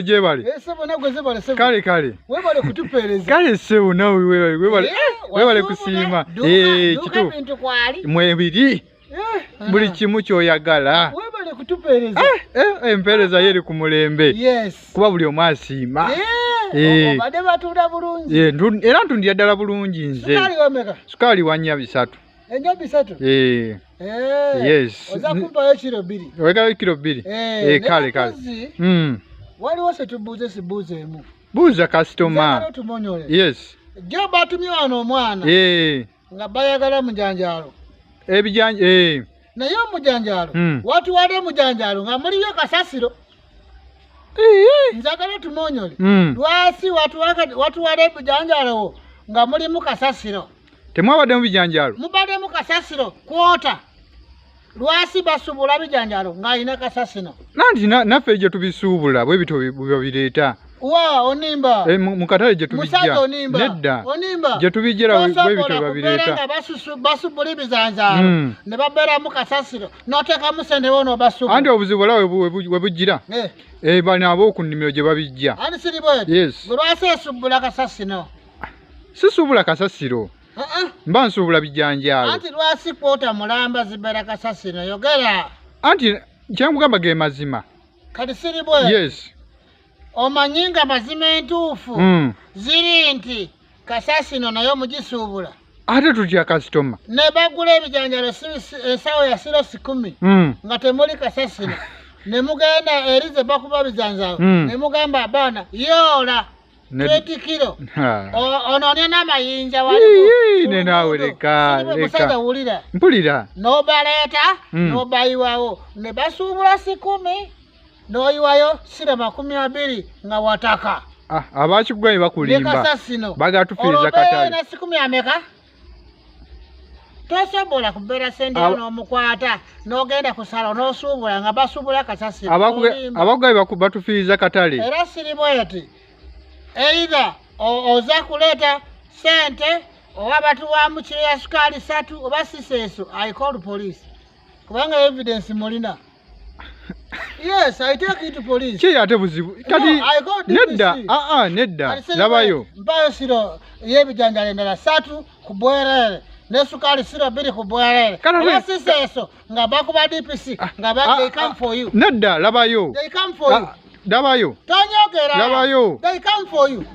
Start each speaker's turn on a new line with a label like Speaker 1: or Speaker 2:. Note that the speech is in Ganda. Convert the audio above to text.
Speaker 1: Jebale.
Speaker 2: Sebo nagwe zebale sebo.
Speaker 1: Kale.
Speaker 2: Webale kutupereza.
Speaker 1: Kale sebo nawe webale kusima.
Speaker 2: Duka bintu kwali.
Speaker 1: Mwebiri. Buli kimu kyoyagala.
Speaker 2: Webale kutupereza.
Speaker 1: Empereza yeri ku mulembe.
Speaker 2: Yes.
Speaker 1: Kuba buli omwasiima.
Speaker 2: Obade batunda bulungi.
Speaker 1: Era ntundira ddala bulungi nze.
Speaker 2: Sukali wameka.
Speaker 1: Sukali wanya 3.
Speaker 2: Enya 3.
Speaker 1: Yes.
Speaker 2: Oza kumpayo kilo 2.
Speaker 1: Weka kilo 2. Kale.
Speaker 2: Waliwo se tubuze sibuze emu.
Speaker 1: Buza customer. Yes.
Speaker 2: Jo batumye wano omwana. Nga bayagala mujanjalo. Naye mujanjalo. Watu wale mujanjalo nga muliyo Kasasiro. Nzagala tumonyole. Lwasi watu wale mujanjalo nga muli mu Kasasiro.
Speaker 1: Temwabadde mu Bijanjalo.
Speaker 2: Mubadde mu Kasasiro kwota. Lwasi basubula Bijanjalo nga ina Kasasiro.
Speaker 1: Nanti naffe gye tubisuubula bwe bito bireeta.
Speaker 2: Onimba.
Speaker 1: Mu katale gye tubijja.
Speaker 2: Musaza onimba.
Speaker 1: Nedda.
Speaker 2: Onimba.
Speaker 1: Gye tubijjira bwe bito bireeta.
Speaker 2: Basubula Bijanjalo. Ne babera mu Kasasiro. Noteka musende wono basubula.
Speaker 1: Andi obuzibu bwala we bujjira. Bana ab'okunnimiro gye babijja.
Speaker 2: Andi siri bwe.
Speaker 1: Yes.
Speaker 2: Lwasi esubula Kasasiro.
Speaker 1: Sisubula Kasasiro. Mba nsubula Bijanjalo.
Speaker 2: Anti lwasi kwota mulamba zibera Kasasiro yogera.
Speaker 1: Anti kyangugamba ge mazima.
Speaker 2: Kati siri bwe.
Speaker 1: Yes.
Speaker 2: Omanyinga mazima entuufu. Ziri nti Kasasiro nayo mugisuubula.
Speaker 1: Ate tutya customer.
Speaker 2: Ne bagula Ebijanjalo esawo ya 10. Nga temuli Kasasiro. Ne mugenda erize bakuba Bijanjalo. Ne mugamba abaana yola. 20 kilo. Ononya n'amayinja wali.
Speaker 1: Nena leka.
Speaker 2: Musada ulira.
Speaker 1: Mpulira.
Speaker 2: No baleta, no bayiwawo. Ne basuubula 10. No yiwayo 20 nga wataka.
Speaker 1: Abakigwayi bakulimba. Bagatufiriza katale.
Speaker 2: Na 10 ameka. Tosobola kubera sente n'omukwata n'ogenda kusala n'osuubula nga basuubula Kasasiro.
Speaker 1: Abagwayi batufiriza katale.
Speaker 2: Era siri bweti. Either oza kuleta sente oba batuwa mu kiro ya sukali 3 oba siseso I call police. Kubanga evidence mulina. Yes, I take it to police.
Speaker 1: Ki ate buzibu. Kati nedda. Nedda. Labayo.
Speaker 2: Mbayo siro yebijanjalo endala 3 kubwerere. Ne sukali siro 2 kubwerere. Oba siseso nga bakuba DPC nga they come for you.
Speaker 1: Nedda labayo.
Speaker 2: They come for you.
Speaker 1: Dabayo.
Speaker 2: Tanyogera.
Speaker 1: Dabayo.
Speaker 2: They come for you.